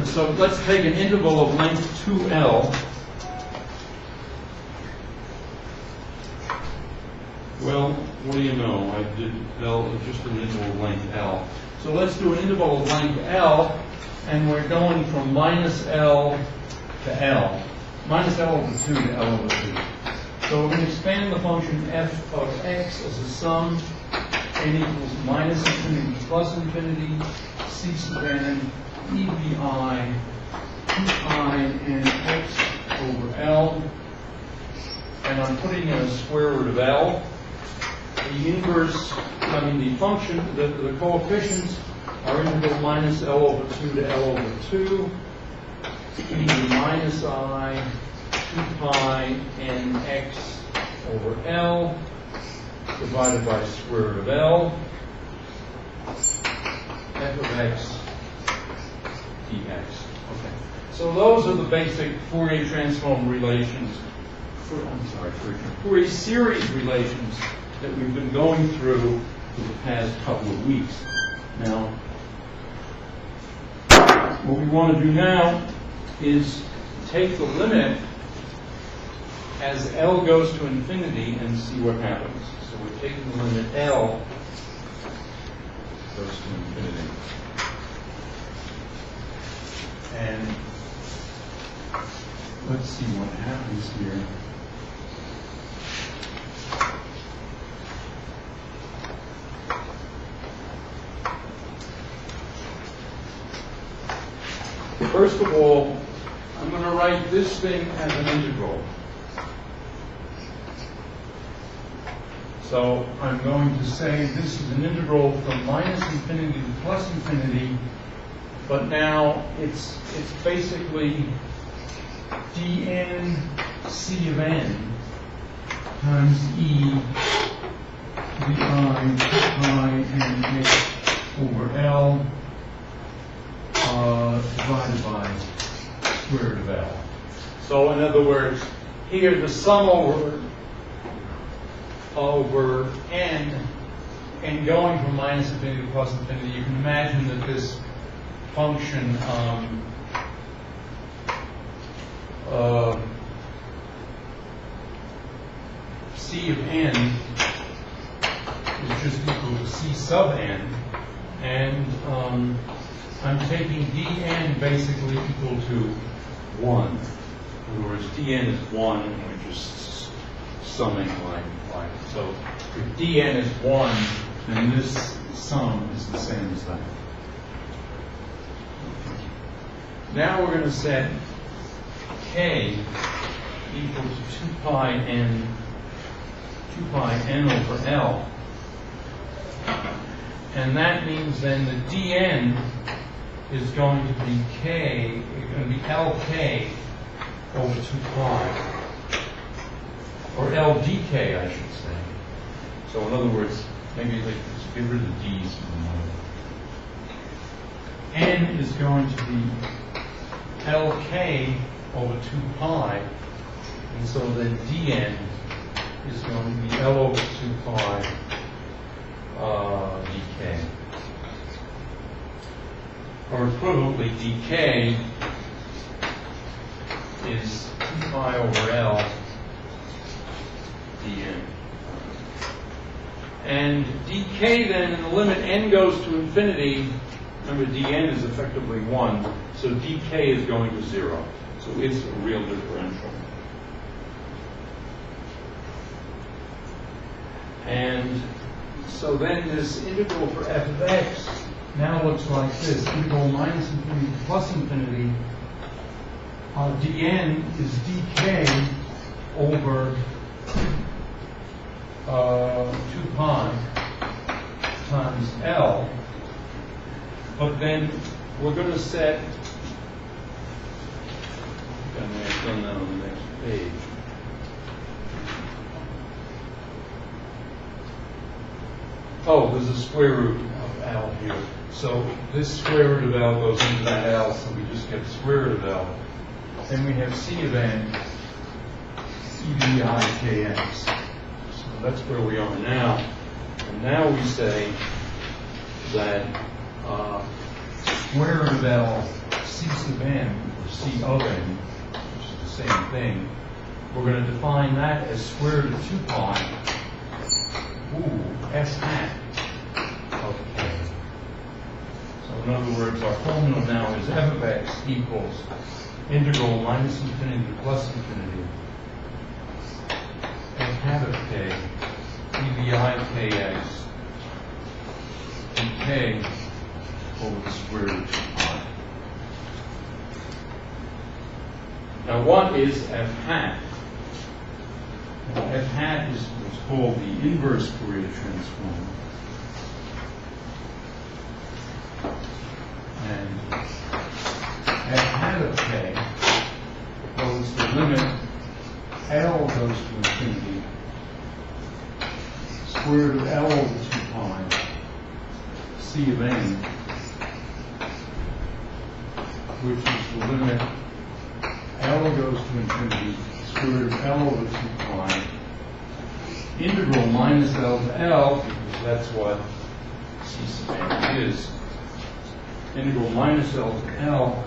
So let's take an interval of length 2L. Well, what do you know? I did L, just an interval of length L. So let's do an interval of length L, and we're going from minus L to L. Minus L over 2 to L over 2. So we can expand the function f of x as a sum. N equals minus infinity plus infinity. C sub n e b I 2pi n x over L. And I'm putting in a square root of L. The inverse, the function, the coefficients are integral minus L over 2 to L over 2, e to the minus I, 2pi n x over L, divided by square root of L, f of x dx. Okay. So those are the basic Fourier transform relations, Fourier series relations that we've been going through for the past couple of weeks. Now, what we want to do now is take the limit as L goes to infinity and see what happens. So we're taking the limit L goes to infinity. And let's see what happens here. First of all, I'm going to write this thing as an integral. So I'm going to say this is an integral from minus infinity to plus infinity, but now it's basically dn c of n times e vi 2pi n x over L divided by square root of L. So in other words, here the sum over n, and going from minus infinity to plus infinity, you can imagine that this function c of n is just equal to c sub n, and I'm taking dn basically equal to 1. In other words, dn is 1, and we're just summing like. So if dn is 1, then this sum is the same as that. Now we're going to set k equal to 2pi n over L. And that means then the dn is going to be k, it's going to be lk over 2pi. Or LDK, I should say. So in other words, maybe like get rid of the d's for the moment. N is going to be LK over 2 pi, and so then dN is going to be L over 2 pi dk. Or equivalently, dk is 2 pi over L dN. And dk then, in the limit n goes to infinity, remember dN is effectively 1, so dk is going to 0. So it's a real differential. And so then this integral for f of x now looks like this. Integral minus infinity to plus infinity. dN is dk over 2 pi times L. But then we're going to set, I may have done that on the next page. Oh, there's a square root of L here. So this square root of L goes into that L, so we just get square root of L. Then we have C of N, EBI KX. So that's where we are now. And now we say that square root of L, C sub N, or C of N, which is the same thing, we're going to define that as square root of 2 pi, S hat of K. So in other words, our formula now is f of x equals integral minus infinity to plus infinity f hat of K, EBI of Kx, dk over the square root of 2 pi. Now what is f hat? Well, f hat is what's called the inverse Fourier transform. And f hat of K goes the limit L goes to infinity, square root of L over 2 pi, C of N, which is the limit L goes to infinity, square root of L over 2 pi, integral minus L to L, because that's what C sub N is, integral minus L to L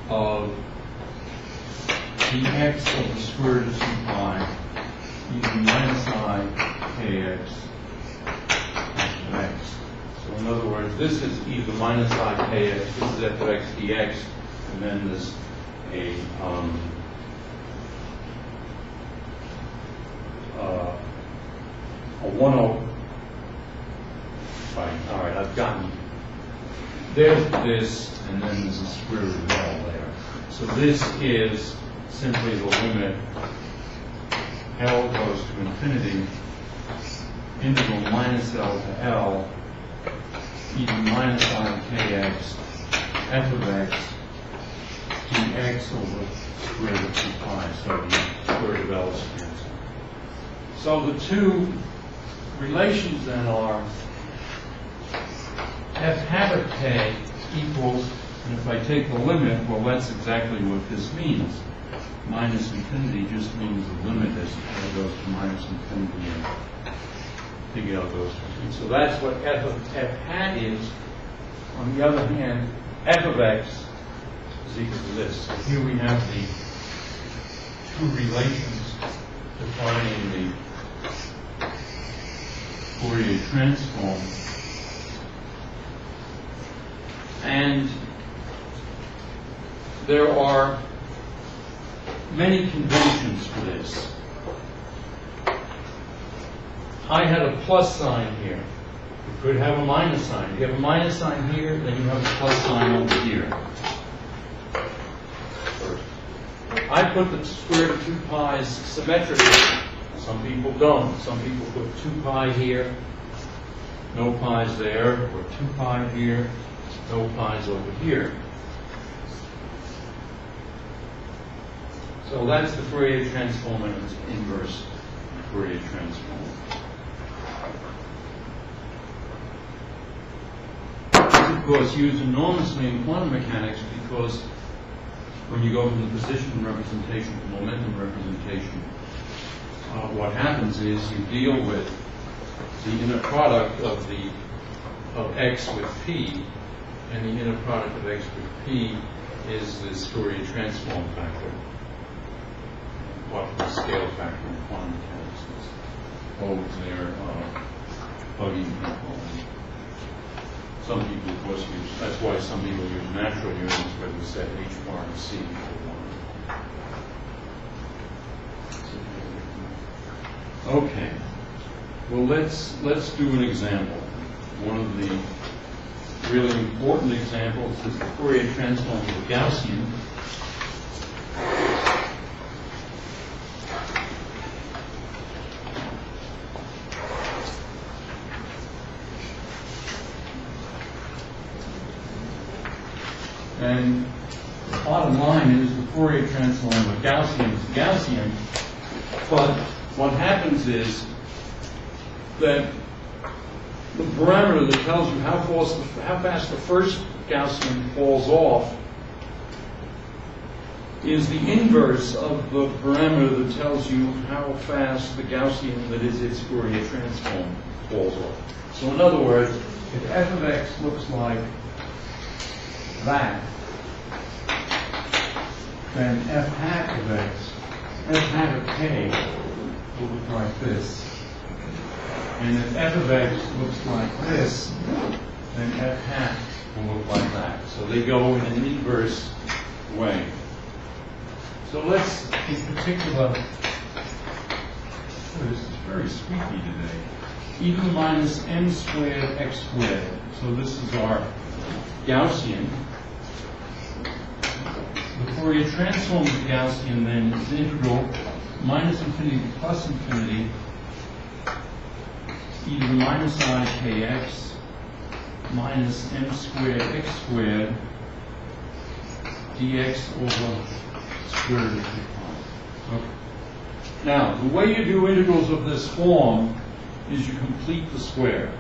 of dx over the square root of 2 pi, e to the minus I kx of x. So in other words, this is e to the minus I kx, this is f of x dx, and then there's a 1 over, right, all right, I've gotten, there's this, and then there's a square root of L there. So this is simply the limit L goes to infinity, integral minus L to L, e to the minus I kx, f of x, dx over square root of 2 pi, so the square root of L is cancelled. So the two relations then are f hat of k equals, and if I take the limit, well, that's exactly what this means. Minus infinity just means the limit as L goes to minus infinity and big L goes to infinity. So that's what f hat is. On the other hand, f of x is equal to this. So here we have the two relations defining the Fourier transform. And there are many conventions for this. I had a plus sign here. You could have a minus sign. If you have a minus sign here, then you have a plus sign over here. First. I put the square root of 2 pi's symmetrically. Some people don't. Some people put 2 pi here, no pi's there, or 2 pi here, no pi's over here. So that's the Fourier transform and its inverse Fourier transform. This, of course, used enormously in quantum mechanics because when you go from the position representation to momentum representation, what happens is you deal with the inner product of x with p, and the inner product of x with p is this Fourier transform factor. What the scale factor in quantum mechanics is. Holds there, buggy people. Some people, of course, use, that's why some people use natural units where we set h bar and c for 1. Okay. Well, let's do an example. One of the really important examples is the Fourier transform of the Gaussian. And the bottom line is the Fourier transform of Gaussian is Gaussian, but what happens is that the parameter that tells you how fast the first Gaussian falls off is the inverse of the parameter that tells you how fast the Gaussian that is its Fourier transform falls off. So in other words, if f of x looks like that, then f hat of x, f hat of k will look like this. And if f of x looks like this, then f hat will look like that. So they go in an inverse way. So let's, in particular, this is very squeaky today, e to the minus m squared x squared. So this is our Gaussian. The Fourier transform of the Gaussian then is integral minus infinity to plus infinity e to the minus I kx minus m squared x squared dx over square root of 2 pi. Okay. Now, the way you do integrals of this form is you complete the square.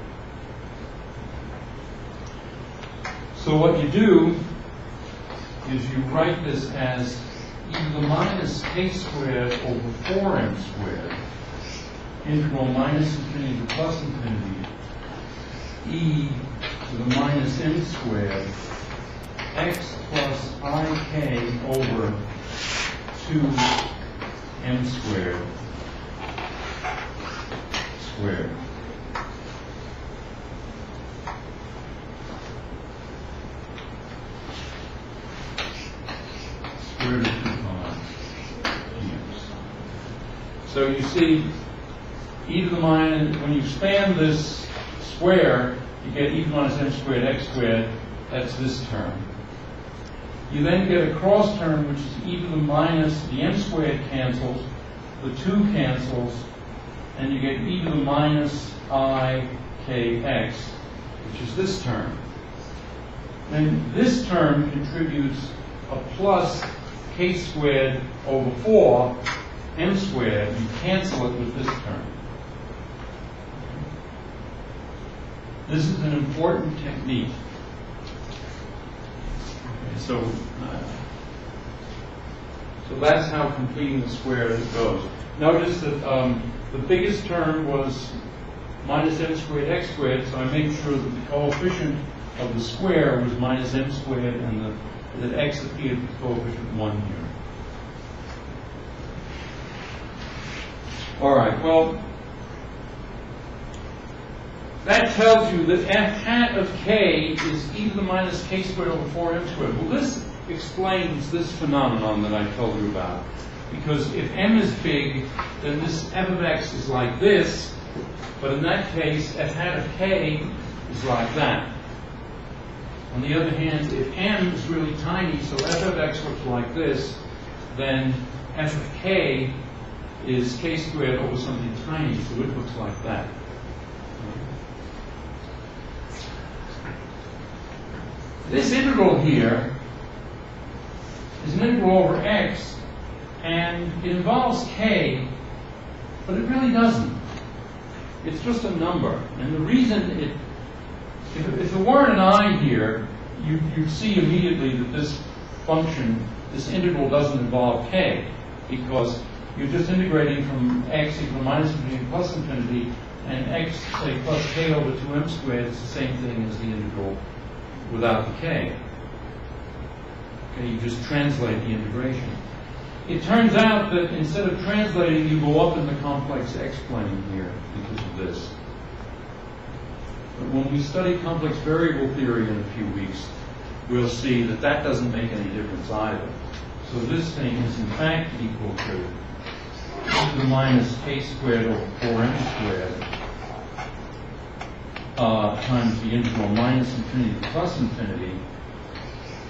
So what you do is you write this as e to the minus k squared over 4m squared, integral minus infinity to plus infinity, e to the minus m squared, x plus ik over 2m squared, squared. Square root of 2 pi dx. So you see, e to the minus, when you expand this square, you get e to the minus m squared x squared, that's this term. You then get a cross term, which is e to the minus, the m squared cancels, the 2 cancels, and you get e to the minus I kx, which is this term. Then this term contributes a plus k squared over 4 m squared. You cancel it with this term. This is an important technique. Okay, so that's how completing the square goes. Notice that the biggest term was minus m squared x squared, so I made sure that the coefficient of the square was minus m squared and that x appeared with coefficient 1 here. All right, well, that tells you that f hat of k is e to the minus k squared over 4m squared. Well, this explains this phenomenon that I told you about. Because if m is big, then this f of x is like this, but in that case, f hat of k is like that. On the other hand, if m is really tiny, so f of x looks like this, then f of k is k squared over something tiny, so it looks like that. This integral here is an integral over x And it involves k, but it really doesn't. It's just a number. And the reason if there weren't an I here, you'd see immediately that this function, this integral doesn't involve k, because you're just integrating from x equal to minus infinity to plus infinity, and x, say, plus k over 2m squared is the same thing as the integral without the k. Okay, you just translate the integration. It turns out that instead of translating, you go up in the complex x plane here because of this. But when we study complex variable theory in a few weeks, we'll see that that doesn't make any difference either. So this thing is in fact equal to e to the minus k squared over 4m squared times the integral minus infinity to plus infinity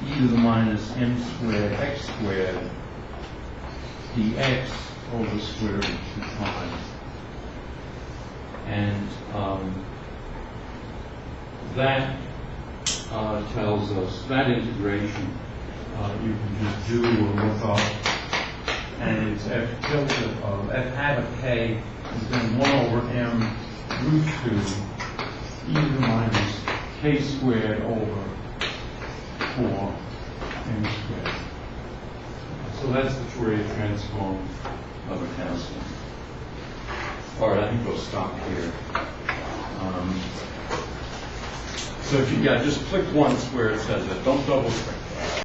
e to the minus m squared x squared dx over the square root of 2 times. And that tells us that integration you can just do or look up, and it's f tilde of f hat of k is then 1 over m root 2 e to the minus k squared over 4 m squared. So that's the Fourier transform of a Gaussian. All right, I think we'll stop here. So if you just click once where it says it. Don't double click.